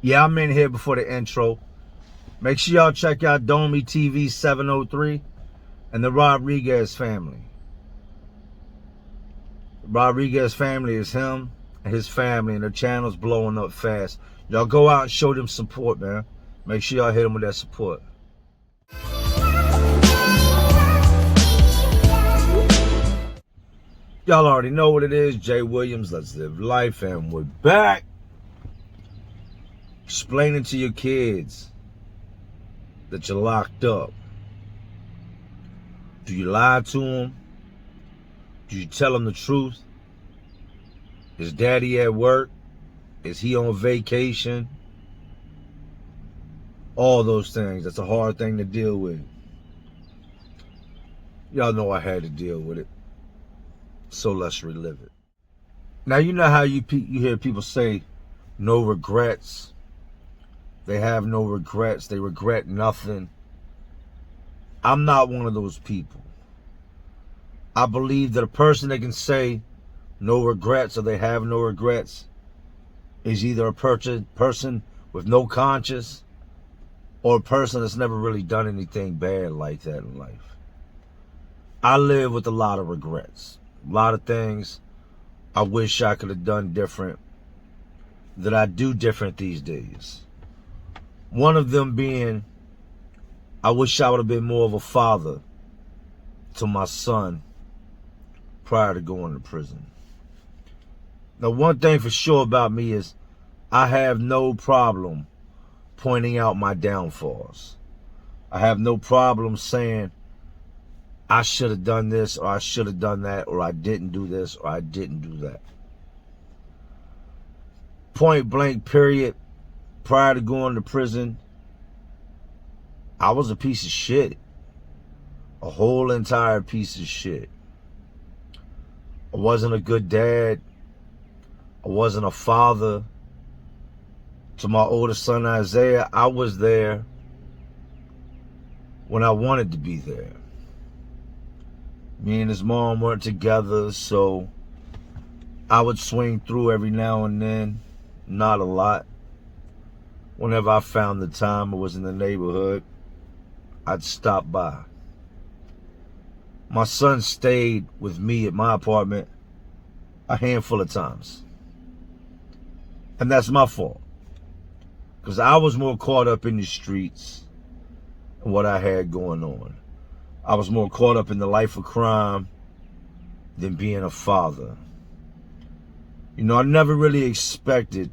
Yeah, I'm in here before the intro. Make sure y'all check out Domi TV 703 and the Rodriguez family. The Rodriguez family is him and his family, and their channel's blowing up fast. Y'all go out and show them support, man. Make sure y'all hit them with that support. Y'all already know what it is. Jay Williams, Let's Live Life, and we're back. Explaining to your kids that you're locked up. Do you lie to them? Do you tell them the truth? Is daddy at work? Is he on vacation? All those things. That's a hard thing to deal with. Y'all know I had to deal with it. So let's relive it. Now, you know how you hear people say, no regrets. They have no regrets. They regret nothing. I'm not one of those people. I believe that a person that can say no regrets or they have no regrets is either a person with no conscience or a person that's never really done anything bad like that in life. I live with a lot of regrets. A lot of things I wish I could have done different that I do different these days. One of them being, I wish I would have been more of a father to my son prior to going to prison. Now, one thing for sure about me is I have no problem pointing out my downfalls. I have no problem saying I should have done this, or I should have done that, or I didn't do this, or I didn't do that. Point blank period. Prior to going to prison, I was a piece of shit. A whole entire piece of shit. I wasn't a good dad. I wasn't a father. To my oldest son, Isaiah, I was there when I wanted to be there. Me and his mom weren't together, so I would swing through every now and then. Not a lot. Whenever I found the time or was in the neighborhood, I'd stop by. My son stayed with me at my apartment a handful of times. And that's my fault. Because I was more caught up in the streets and what I had going on. I was more caught up in the life of crime than being a father. You know, I never really expected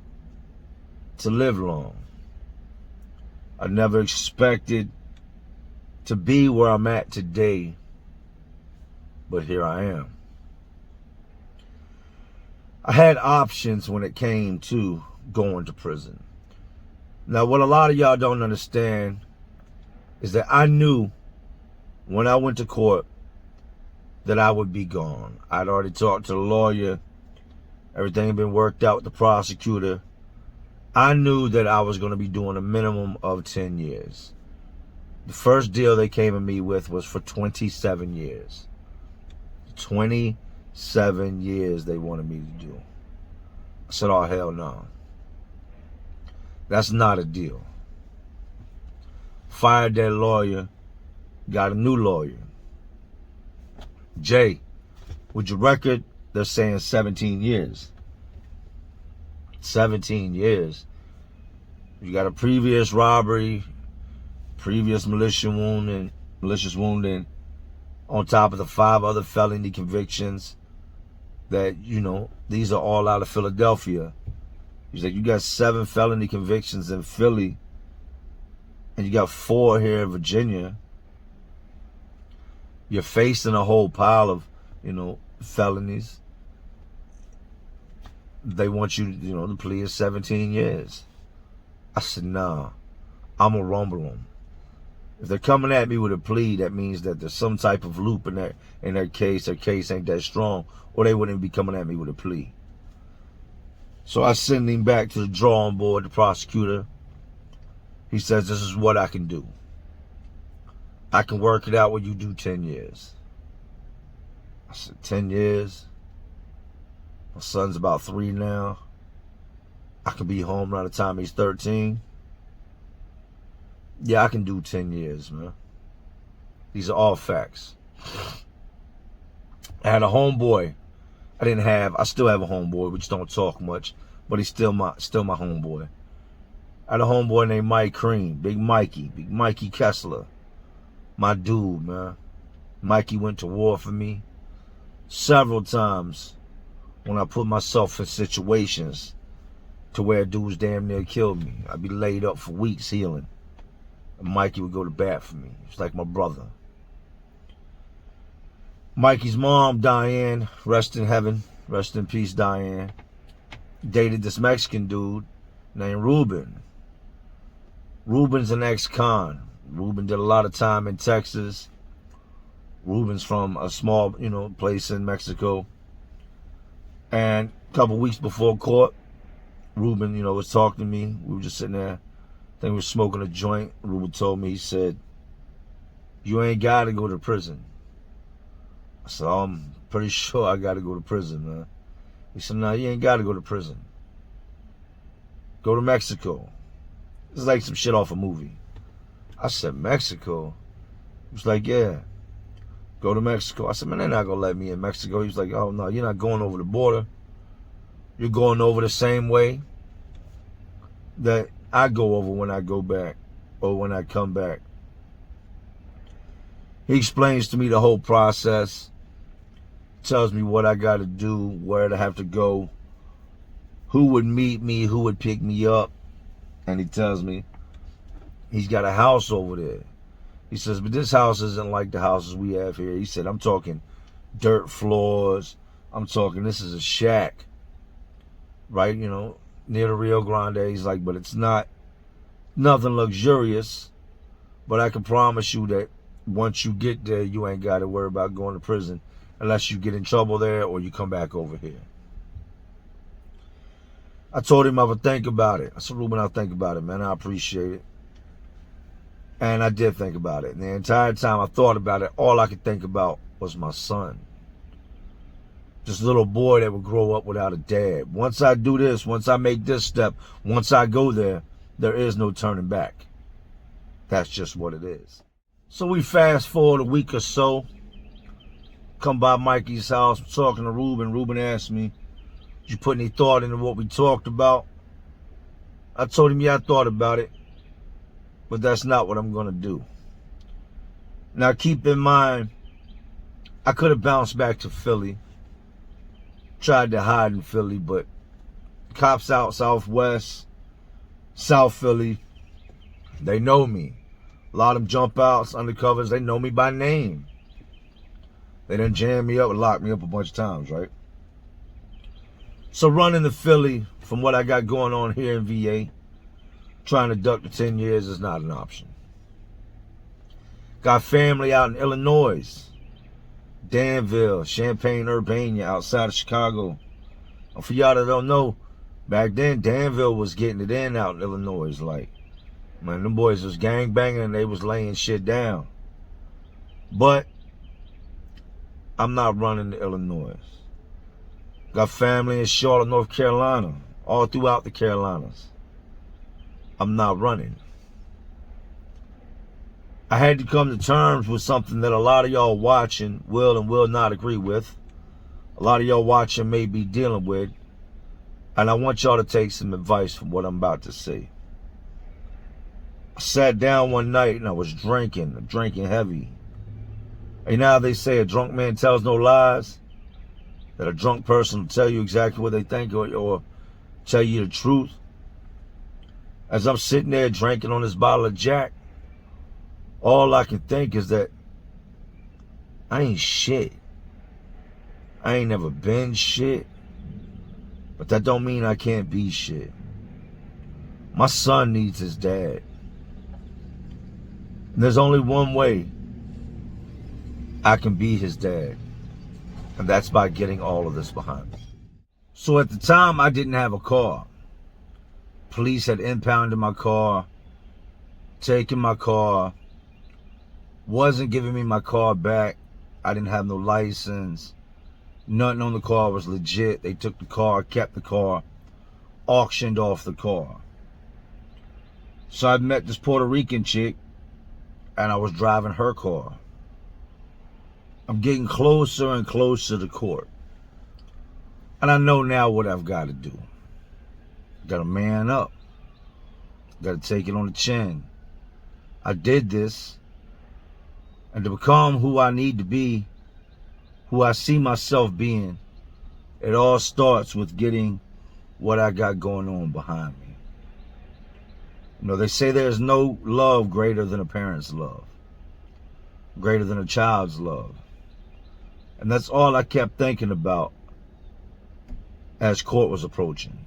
to live long. I never expected to be where I'm at today, but here I am. I had options when it came to going to prison. Now, what a lot of y'all don't understand is that I knew when I went to court that I would be gone. I'd already talked to the lawyer. Everything had been worked out with the prosecutor. I knew that I was going to be doing a minimum of 10 years. The first deal they came to me with was for 27 years. 27 years they wanted me to do. I said, oh, hell no. That's not a deal. Fired that lawyer, got a new lawyer. Jay, with your record, they're saying 17 years. 17 years. You got a previous robbery, previous malicious wounding, on top of the 5 other felony convictions that, you know, these are all out of Philadelphia. He's like, you got 7 felony convictions in Philly, and you got 4 here in Virginia. You're facing a whole pile of, you know, felonies. They want you, you know, to plead 17 years. I said, nah, I'm going to rumble them. If they're coming at me with a plea, that means that there's some type of loop in their case. Their case ain't that strong, or they wouldn't be coming at me with a plea. So I send him back to the drawing board, the prosecutor. He says, this is what I can do. I can work it out when you do 10 years. I said, 10 years? My son's about 3 now. I can be home around the time he's 13. Yeah, I can do 10 years, man. These are all facts. I had a homeboy. I still have a homeboy. We just don't talk much, but he's still my homeboy. I had a homeboy named Mike Cream, Big Mikey Kessler. My dude, man. Mikey went to war for me several times when I put myself in situations to where dudes damn near killed me. I'd be laid up for weeks healing. And Mikey would go to bat for me. He's like my brother. Mikey's mom, Diane, rest in heaven. Rest in peace, Diane. Dated this Mexican dude named Ruben. Ruben's an ex-con. Ruben did a lot of time in Texas. Ruben's from a small, place in Mexico. And a couple weeks before court, Ruben, was talking to me. We were just sitting there. I think we were smoking a joint. Ruben told me, he said, "You ain't got to go to prison." I said, "Oh, I'm pretty sure I got to go to prison, man." He said, "No, you ain't got to go to prison. Go to Mexico." It's like some shit off a movie. I said, "Mexico?" He was like, "Yeah, go to Mexico." I said, "Man, they're not going to let me in Mexico." He was like, "Oh, no, you're not going over the border. You're going over the same way that I go over when I go back or when I come back." He explains to me the whole process, tells me what I got to do, where to have to go, who would meet me, who would pick me up. And he tells me he's got a house over there. He says, "But this house isn't like the houses we have here." He said, "I'm talking dirt floors. I'm talking, this is a shack, right, near the Rio Grande." He's like, "But it's not nothing luxurious. But I can promise you that once you get there, you ain't got to worry about going to prison unless you get in trouble there or you come back over here." I told him I would think about it. I said, "Ruben, I'll think about it, man. I appreciate it." And I did think about it. And the entire time I thought about it, all I could think about was my son. This little boy that would grow up without a dad. Once I do this, once I make this step, once I go there, there is no turning back. That's just what it is. So we fast forward a week or so. Come by Mikey's house, talking to Ruben. Ruben asked me, "Did you put any thought into what we talked about?" I told him, "Yeah, I thought about it, but that's not what I'm going to do." Now, keep in mind, I could have bounced back to Philly, tried to hide in Philly, but cops out southwest, South Philly, they know me. A lot of them jump outs, undercovers, they know me by name. They done jammed me up and locked me up a bunch of times, right? So running to Philly from what I got going on here in VA, trying to duck the 10 years is not an option. Got family out in Illinois, Danville, Champaign-Urbana, outside of Chicago. And for y'all that don't know, back then Danville was getting it in out in Illinois. Like, man, them boys was gang banging and they was laying shit down. But I'm not running to Illinois. Got family in Charlotte, North Carolina, all throughout the Carolinas. I'm not running. I had to come to terms with something that a lot of y'all watching will and will not agree with. A lot of y'all watching may be dealing with. And I want y'all to take some advice from what I'm about to say. I sat down one night and I was drinking heavy. And now they say a drunk man tells no lies. That a drunk person will tell you exactly what they think or tell you the truth. As I'm sitting there drinking on this bottle of Jack, all I can think is that I ain't shit. I ain't never been shit. But that don't mean I can't be shit. My son needs his dad. And there's only one way I can be his dad. And that's by getting all of this behind me. So at the time, I didn't have a car. Police had impounded my car, taken my car, wasn't giving me my car back. I didn't have no license. Nothing on the car was legit. They took the car, kept the car. auctioned off the car. So I met this Puerto Rican chick, and I was driving her car. I'm getting closer and closer to court. And I know now what I've got to do. Got to man up. Got to take it on the chin. I did this. And to become who I need to be, who I see myself being, it all starts with getting what I got going on behind me. You know, they say there's no love greater than a parent's love, greater than a child's love. And that's all I kept thinking about as court was approaching.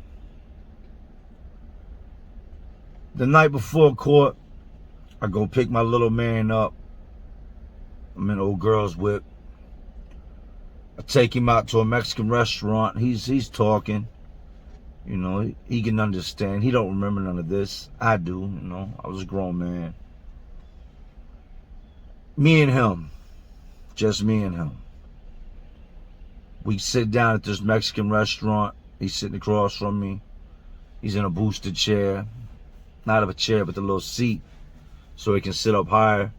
The night before court, I go pick my little man up. I'm in old girl's whip. I take him out to a Mexican restaurant. He's talking. You know, he can understand. He don't remember none of this. I do, you know. I was a grown man. Me and him. Just me and him. We sit down at this Mexican restaurant. He's sitting across from me. He's in a boosted chair. Not of a chair, but the little seat, so he can sit up higher.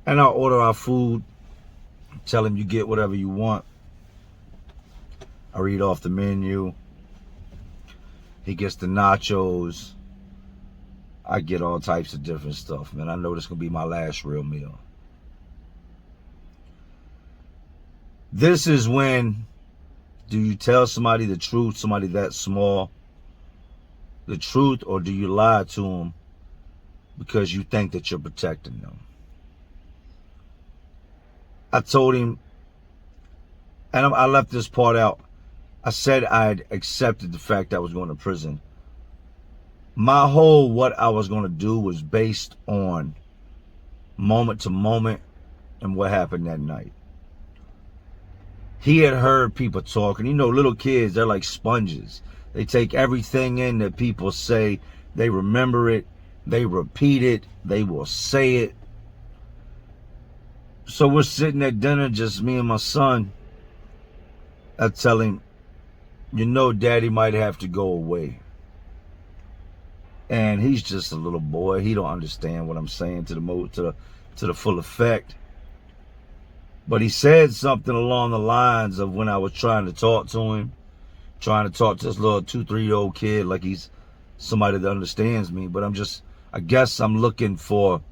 And I order our food. Tell him you get whatever you want. I read off the menu. He gets the nachos. I get all types of different stuff, man. I know this is going to be my last real meal. This is when, do you tell somebody the truth, somebody that small, the truth, or do you lie to them because you think that you're protecting them? I told him, and I left this part out, I said I'd accepted the fact that I was going to prison. My whole what I was going to do was based on moment to moment and what happened that night. He had heard people talking. You know, little kids, they're like sponges. They take everything in that people say. They remember it. They repeat it. They will say it. So we're sitting at dinner, just me and my son. I tell him, you know, Daddy might have to go away. And he's just a little boy. He don't understand what I'm saying to the full effect. But he said something along the lines of when I was trying to talk to him, trying to talk to this little 2-3-year-old kid like he's somebody that understands me. But I guess I'm looking for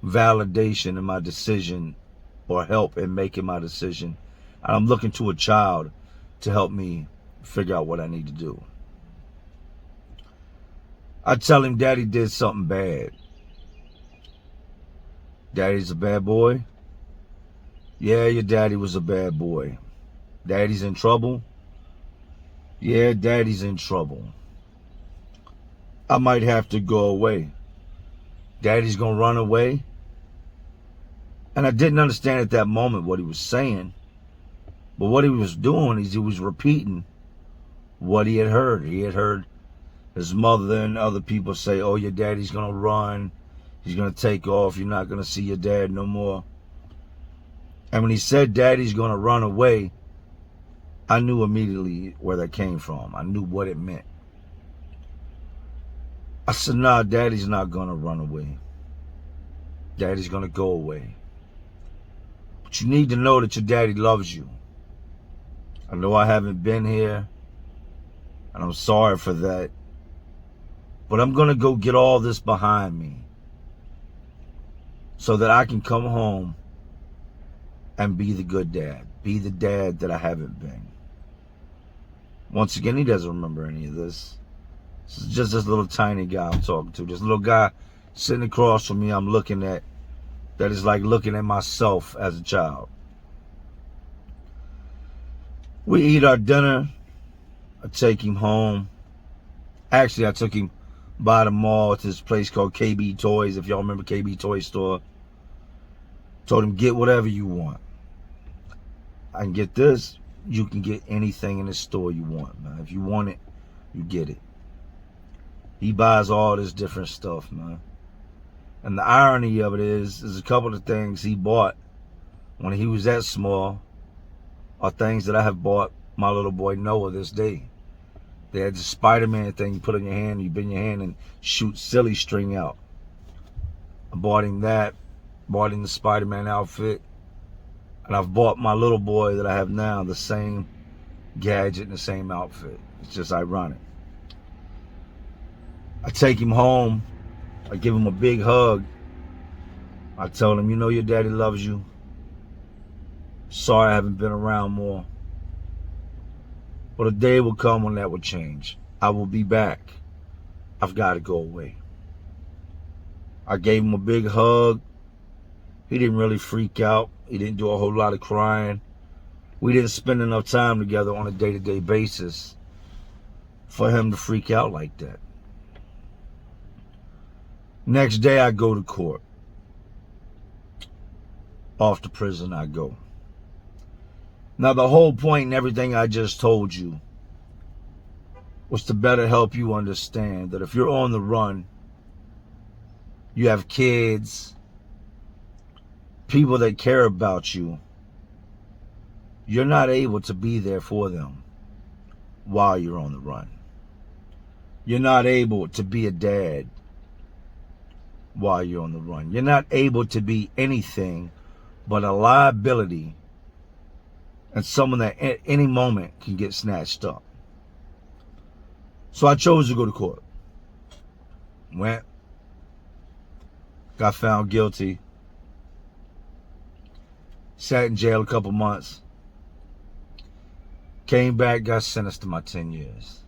validation in my decision or help in making my decision. And I'm looking to a child to help me figure out what I need to do. I tell him Daddy did something bad. Daddy's a bad boy. Yeah, your daddy was a bad boy. Daddy's in trouble. Yeah, Daddy's in trouble. I might have to go away. Daddy's gonna run away. And I didn't understand at that moment what he was saying. But what he was doing is he was repeating what he had heard. He had heard his mother and other people say, oh, your daddy's gonna run. He's gonna take off. You're not gonna see your dad no more. And when he said Daddy's gonna run away, I knew immediately where that came from. I knew what it meant. I said, nah, Daddy's not gonna run away. Daddy's gonna go away. But you need to know that your daddy loves you. I know I haven't been here, and I'm sorry for that. But I'm gonna go get all this behind me so that I can come home and be the good dad. Be the dad that I haven't been. Once again, he doesn't remember any of this. This is just this little tiny guy I'm talking to. This little guy sitting across from me I'm looking at, that is like looking at myself as a child. We eat our dinner. I take him home. Actually, I took him by the mall to this place called KB Toys, if y'all remember KB Toy Store. Told him, get whatever you want. I can get this. You can get anything in the store you want, man. If you want it, you get it. He buys all this different stuff, man. And the irony of it is a couple of things he bought when he was that small are things that I have bought my little boy Noah this day. They had the Spider-Man thing you put in your hand, you bend your hand and shoot silly string out. I bought him that, bought him the Spider-Man outfit, and I've bought my little boy that I have now the same gadget and the same outfit. It's just ironic. I take him home, I give him a big hug. I tell him, you know your daddy loves you. Sorry I haven't been around more. But a day will come when that will change. I will be back. I've got to go away. I gave him a big hug. He didn't really freak out. He didn't do a whole lot of crying. We didn't spend enough time together on a day-to-day basis for him to freak out like that. Next day I go to court. Off to prison I go. Now the whole point in everything I just told you was to better help you understand that if you're on the run, you have kids, people that care about you, you're not able to be there for them while you're on the run. You're not able to be a dad while you're on the run. You're not able to be anything but a liability and someone that at any moment can get snatched up. So I chose to go to court. Went, got found guilty, sat in jail a couple months, came back, got sentenced to my 10 years.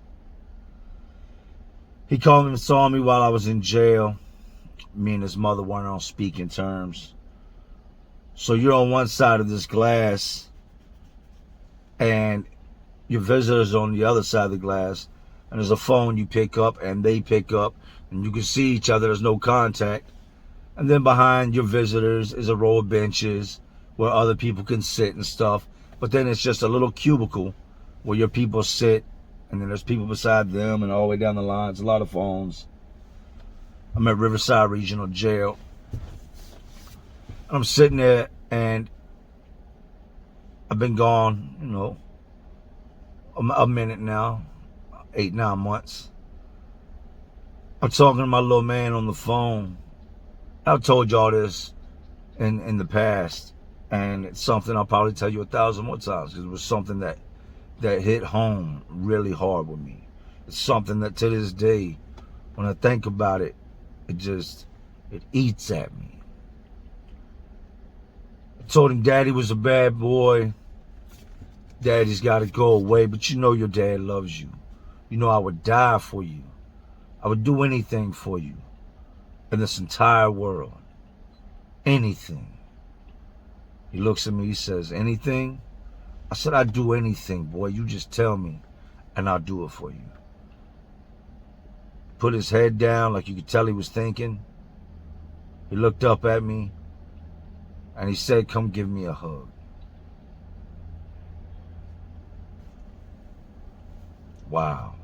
He called me and saw me while I was in jail. Me and his mother weren't on speaking terms. So you're on one side of this glass and your visitor's on the other side of the glass, and there's a phone you pick up and they pick up, and you can see each other, there's no contact. And then behind your visitors is a row of benches where other people can sit and stuff, but then it's just a little cubicle where your people sit, and then there's people beside them, and all the way down the line, it's a lot of phones. I'm at Riverside Regional Jail. I'm sitting there, and I've been gone, you know, a minute now, 8-9 months. I'm talking to my little man on the phone. I've told y'all this in the past, and it's something I'll probably tell you 1,000 more times, because it was something that hit home really hard with me. It's something that to this day, when I think about it, it eats at me. I told him Daddy was a bad boy. Daddy's got to go away, but you know your dad loves you. You know I would die for you. I would do anything for you in this entire world. Anything. He looks at me, he says, anything? I said, I'd do anything, boy. You just tell me, and I'll do it for you. Put his head down like you could tell he was thinking. He looked up at me, and he said, come give me a hug. Wow.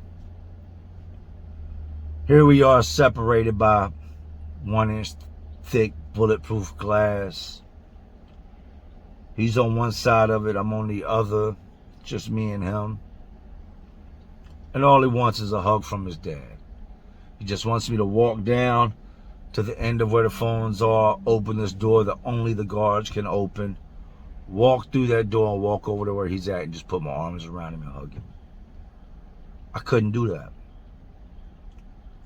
Here we are, separated by 1-inch thick bulletproof glass. He's on one side of it, I'm on the other, just me and him. And all he wants is a hug from his dad. He just wants me to walk down to the end of where the phones are, open this door that only the guards can open, walk through that door and walk over to where he's at and just put my arms around him and hug him. I couldn't do that.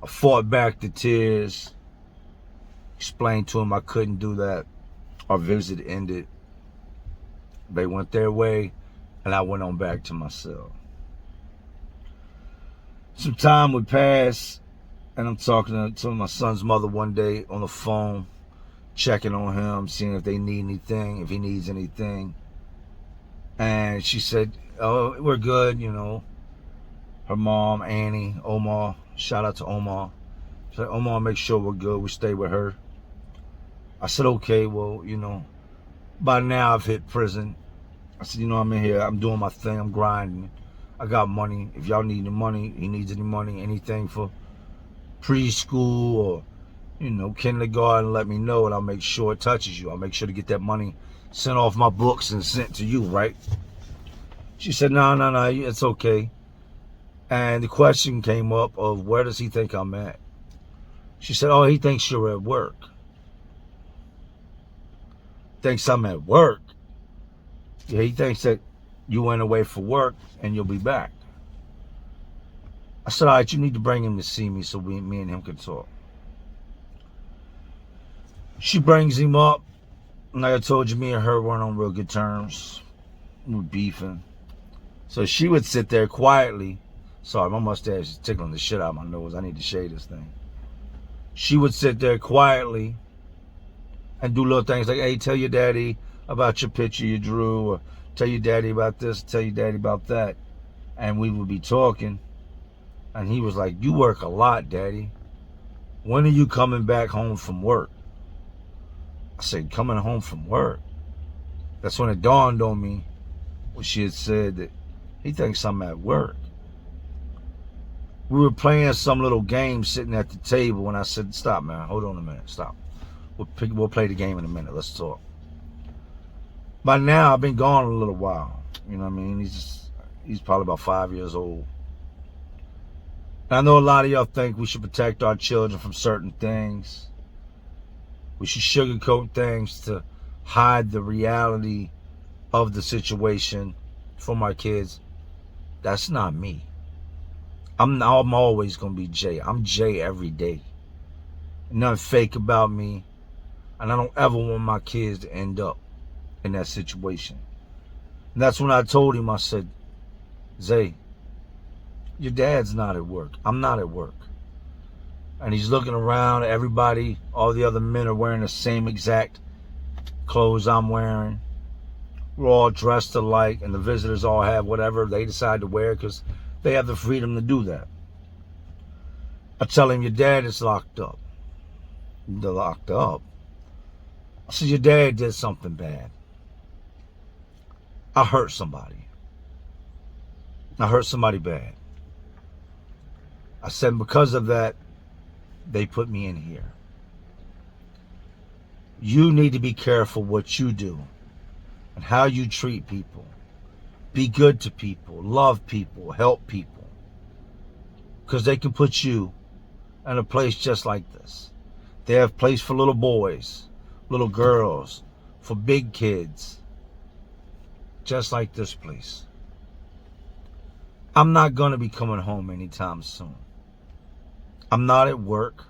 I fought back the tears, explained to him I couldn't do that. Our visit ended. They went their way, and I went on back to my cell. Some time would pass, and I'm talking to my son's mother one day on the phone, checking on him, seeing if they need anything, if he needs anything. And she said, oh, we're good, you know. Her mom, Annie, Omar, shout out to Omar. She said, Omar, make sure we're good. We stay with her. I said, okay, well, you know, by now I've hit prison. I said, you know, I'm in here. I'm doing my thing. I'm grinding. I got money. If y'all need any money, he needs any money, anything for preschool or, you know, kindergarten, let me know, and I'll make sure it touches you. I'll make sure to get that money sent off my books and sent to you, right? She said, no, it's okay. And the question came up of, where does he think I'm at? She said, oh, he thinks you're at work. Thinks I'm at work? Yeah, he thinks that you went away for work and you'll be back. I said, all right, you need to bring him to see me so me and him can talk. She brings him up. Like I told you, me and her weren't on real good terms. We were beefing. So she would sit there quietly. Sorry, my mustache is tickling the shit out of my nose. I need to shave this thing. She would sit there quietly and do little things like, hey, tell your daddy about your picture you drew, or tell your daddy about this, tell your daddy about that. And we would be talking. And he was like, you work a lot, Daddy. When are you coming back home from work? I said, coming home from work? That's when it dawned on me when she had said that he thinks I'm at work. We were playing some little game sitting at the table when I said, stop, man. Hold on a minute. Stop. We'll play the game in a minute. Let's talk. By now, I've been gone a little while. You know what I mean? He's probably about 5 years old. I know a lot of y'all think we should protect our children from certain things. We should sugarcoat things to hide the reality of the situation from our kids. That's not me. I'm always going to be Jay. I'm Jay every day. Nothing fake about me. And I don't ever want my kids to end up in that situation. And that's when I told him, I said, Zay, your dad's not at work. I'm not at work. And he's looking around. Everybody, all the other men are wearing the same exact clothes I'm wearing. We're all dressed alike, and the visitors all have whatever they decide to wear because they have the freedom to do that. I tell him, your dad is locked up. They're locked up? I said, your dad did something bad. I hurt somebody. I hurt somebody bad. I said, because of that, they put me in here. You need to be careful what you do and how you treat people. Be good to people, love people, help people. Because they can put you in a place just like this. They have a place for little boys, little girls, for big kids. Just like this place. I'm not going to be coming home anytime soon. I'm not at work.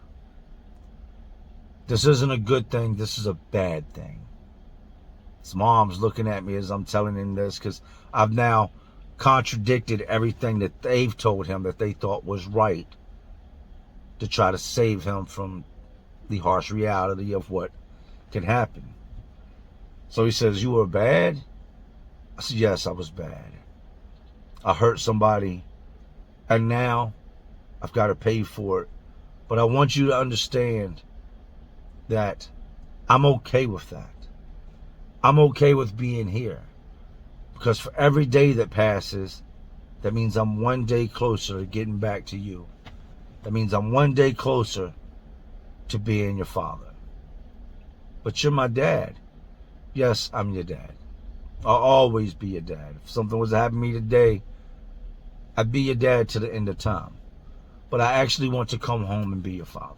This isn't a good thing. This is a bad thing. His mom's looking at me as I'm telling him this because I've now contradicted everything that they've told him that they thought was right to try to save him from the harsh reality of what can happen. So he says, you were bad? I said, yes, I was bad. I hurt somebody, and now I've got to pay for it. But I want you to understand that I'm okay with that. I'm okay with being here. Because for every day that passes, that means I'm one day closer to getting back to you. That means I'm one day closer to being your father. But you're my dad. Yes, I'm your dad. I'll always be your dad. If something was to happen to me today, I'd be your dad to the end of time. But I actually want to come home and be your father.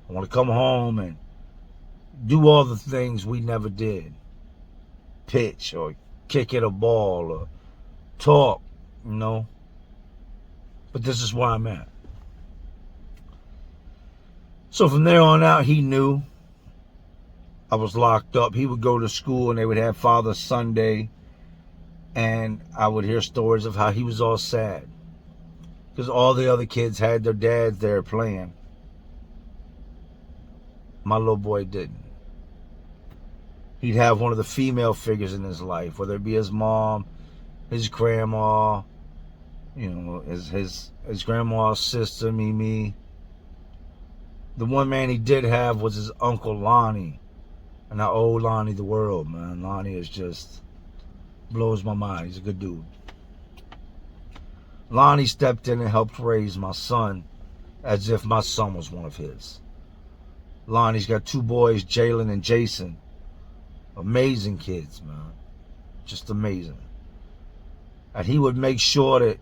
I want to come home and do all the things we never did. Pitch or kick at a ball or talk, you know. But this is where I'm at. So from there on out, he knew I was locked up. He would go to school and they would have Father Sunday. And I would hear stories of how he was all sad. Because all the other kids had their dads there playing. My little boy didn't. He'd have one of the female figures in his life, whether it be his mom, his grandma, you know, his grandma's sister, Mimi. The one man he did have was his uncle Lonnie. And I owe Lonnie the world, man. Lonnie is just blows my mind. He's a good dude. Lonnie stepped in and helped raise my son as if my son was one of his. Lonnie's got two boys, Jalen and Jason. Amazing kids, man. Just amazing. And he would make sure that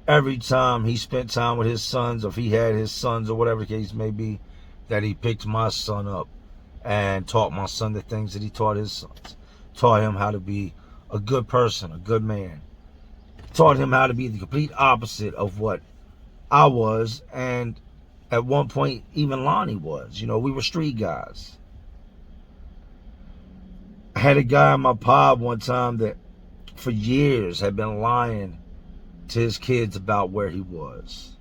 every time he spent time with his sons, or if he had his sons, or whatever the case may be, that he picked my son up and taught my son the things that he taught his sons. Taught him how to be a good person, a good man. Taught him how to be the complete opposite of what I was, and at one point even Lonnie was. You know, we were street guys. I had a guy in my pod one time that for years had been lying to his kids about where he was.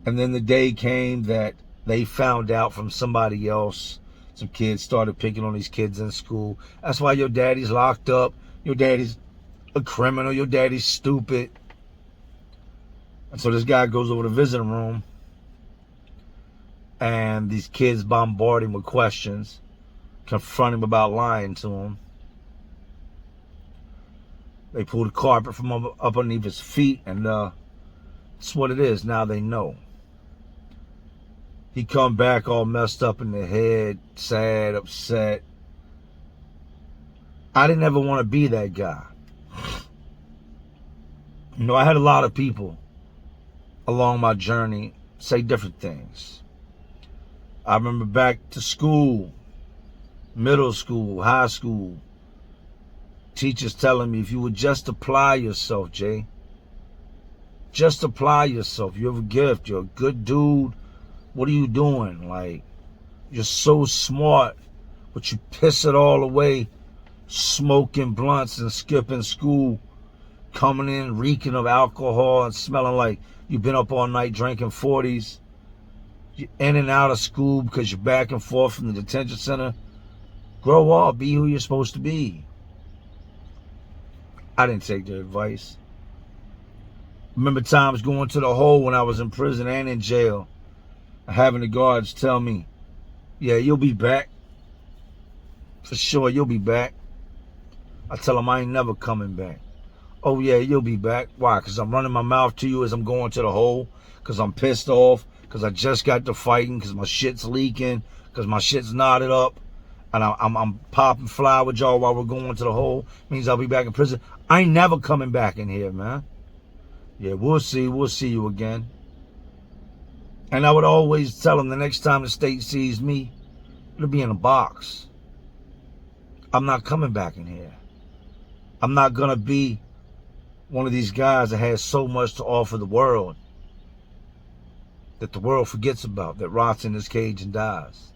And then the day came that they found out from somebody else. Some kids started picking on these kids in school. That's why your daddy's locked up. Your daddy's a criminal. Your daddy's stupid. And so this guy goes over to the visiting room, and these kids bombard him with questions, confront him about lying to him. They pull the carpet from up underneath his feet, and that's what it is. Now they know. He come back all messed up in the head, sad, upset. I didn't ever want to be that guy. You know, I had a lot of people along my journey say different things. I remember back to school, middle school, high school, teachers telling me, if you would just apply yourself, Jay, just apply yourself. You have a gift. You're a good dude. What are you doing? Like, you're so smart, but you piss it all away, smoking blunts and skipping school, coming in reeking of alcohol and smelling like you've been up all night drinking 40s. You're in and out of school because you're back and forth from the detention center. Grow up. Be who you're supposed to be. I didn't take their advice. Remember times going to the hole when I was in prison and in jail, having the guards tell me, yeah, you'll be back. For sure, you'll be back. I tell them I ain't never coming back. Oh, yeah, you'll be back. Why? Because I'm running my mouth to you as I'm going to the hole. Because I'm pissed off. Because I just got to fighting. Because my shit's leaking. Because my shit's knotted up. And I'm popping fly with y'all while we're going to the hole. Means I'll be back in prison. I ain't never coming back in here, man. Yeah, we'll see. We'll see you again. And I would always tell them the next time the state sees me, it'll be in a box. I'm not coming back in here. I'm not going to be one of these guys that has so much to offer the world that the world forgets about, that rots in this cage and dies.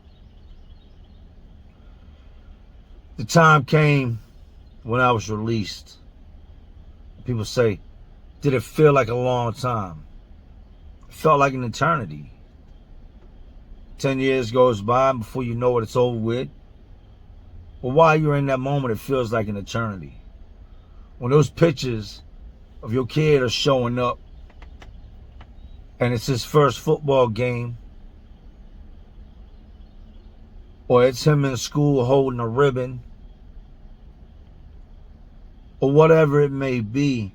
The time came when I was released. People say, did it feel like a long time? It felt like an eternity. 10 years goes by, and before you know it, it's over with. But while you're in that moment, it feels like an eternity. When those pictures of your kid are showing up, and it's his first football game, or it's him in school holding a ribbon, or whatever it may be,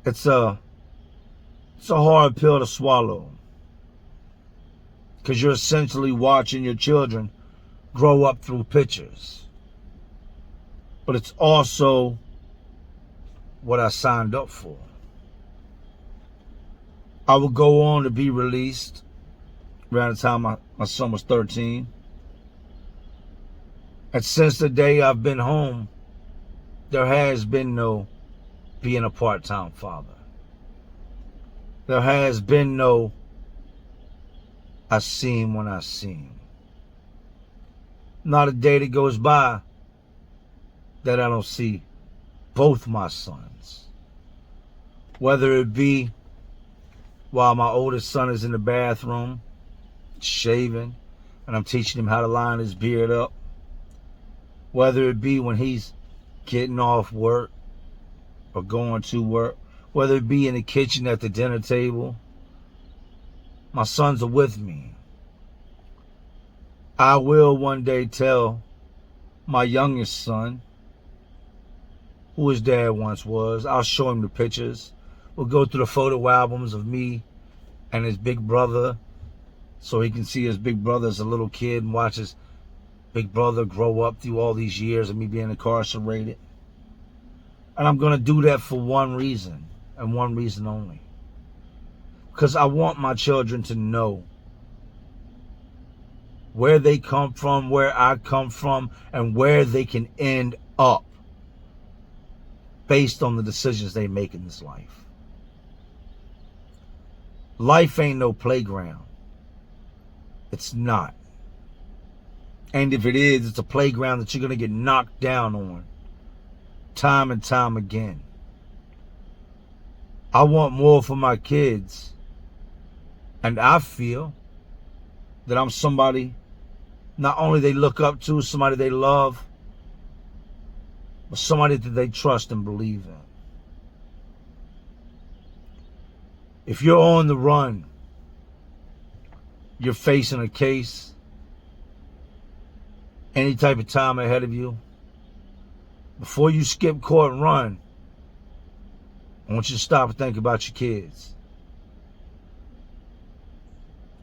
it's a hard pill to swallow, because you're essentially watching your children grow up through pictures. But it's also what I signed up for. I would go on to be released around the time my son was 13. And since the day I've been home, there has been no being a part-time father. There has been no I see him when I see him. Not a day that goes by that I don't see both my sons. Whether it be while my oldest son is in the bathroom, shaving, and I'm teaching him how to line his beard up. Whether it be when he's getting off work or going to work. Whether it be in the kitchen at the dinner table. My sons are with me. I will one day tell my youngest son who his dad once was. I'll show him the pictures. We'll go through the photo albums of me and his big brother so he can see his big brother as a little kid and watch his big brother grow up through all these years of me being incarcerated. And I'm going to do that for one reason, and one reason only. Because I want my children to know where they come from, where I come from, and where they can end up based on the decisions they make in this life. Life ain't no playground. It's not. And if it is, it's a playground that you're going to get knocked down on time and time again. I want more for my kids. And I feel that I'm somebody not only they look up to, somebody they love, but somebody that they trust and believe in. If you're on the run, you're facing a case, any type of time ahead of you, before you skip court and run, I want you to stop and think about your kids.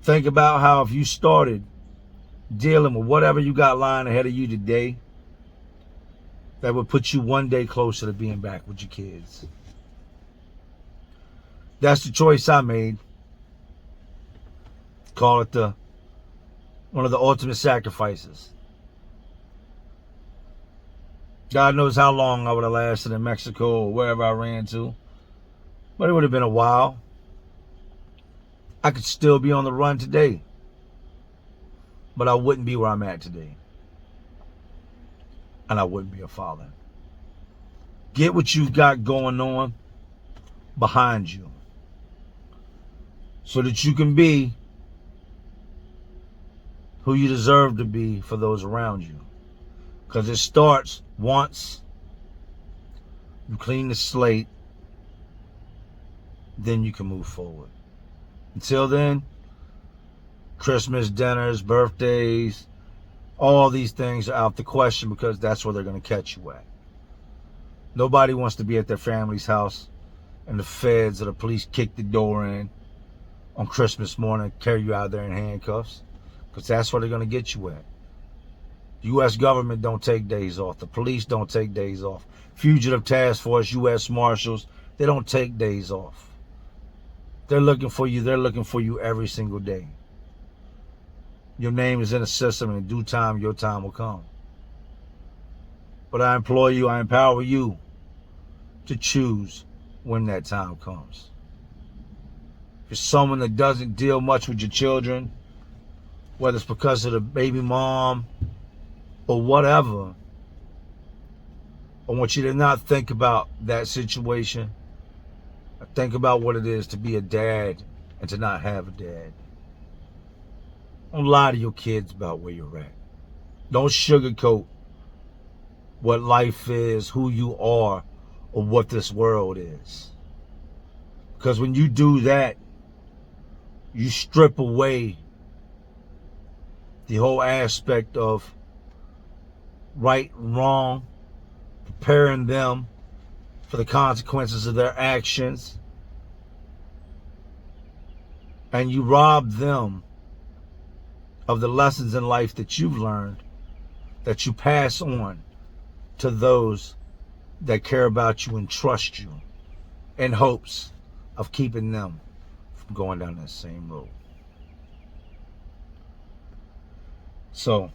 Think about how if you started dealing with whatever you got lying ahead of you today, that would put you one day closer to being back with your kids. That's the choice I made. Call it one of the ultimate sacrifices. God knows how long I would have lasted in Mexico or wherever I ran to. But it would have been a while. I could still be on the run today. But I wouldn't be where I'm at today. And I wouldn't be a father. Get what you've got going on behind you, so that you can be who you deserve to be for those around you. Because it starts once you clean the slate, then you can move forward. Until then, Christmas dinners, birthdays, all these things are out the question, because that's where they're going to catch you at. Nobody wants to be at their family's house and the feds or the police kick the door in on Christmas morning, carry you out there in handcuffs, because that's where they're going to get you at. The U.S. government don't take days off. The police don't take days off. Fugitive Task Force, U.S. Marshals, they don't take days off. They're looking for you. They're looking for you every single day. Your name is in the system, and in due time, your time will come. But I implore you, I empower you to choose when that time comes. If you're someone that doesn't deal much with your children, whether it's because of the baby mom or whatever, I want you to not think about that situation. Think about what it is to be a dad and to not have a dad. Don't lie to your kids about where you're at. Don't sugarcoat what life is, who you are, or what this world is. Because when you do that, you strip away the whole aspect of right and wrong, preparing them for the consequences of their actions, and you rob them of the lessons in life that you've learned, that you pass on to those that care about you and trust you, in hopes of keeping them from going down that same road. So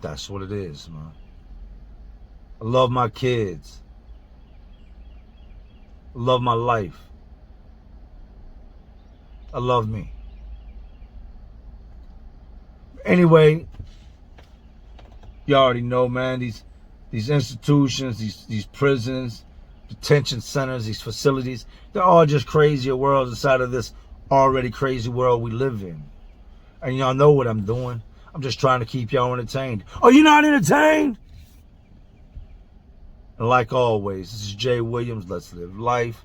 that's what it is, man. I love my kids. I love my life. I love me. Anyway, you already know, man, these institutions, these prisons, detention centers, these facilities, they're all just crazier worlds inside of this already crazy world we live in. And y'all know what I'm doing. I'm just trying to keep y'all entertained. Are you not entertained? And like always, this is Jay Williams. Let's live life.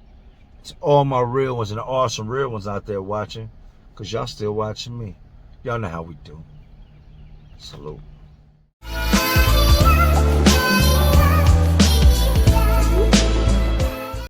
It's all my real ones and the awesome real ones out there watching, because y'all still watching me. Y'all know how we do. Salute.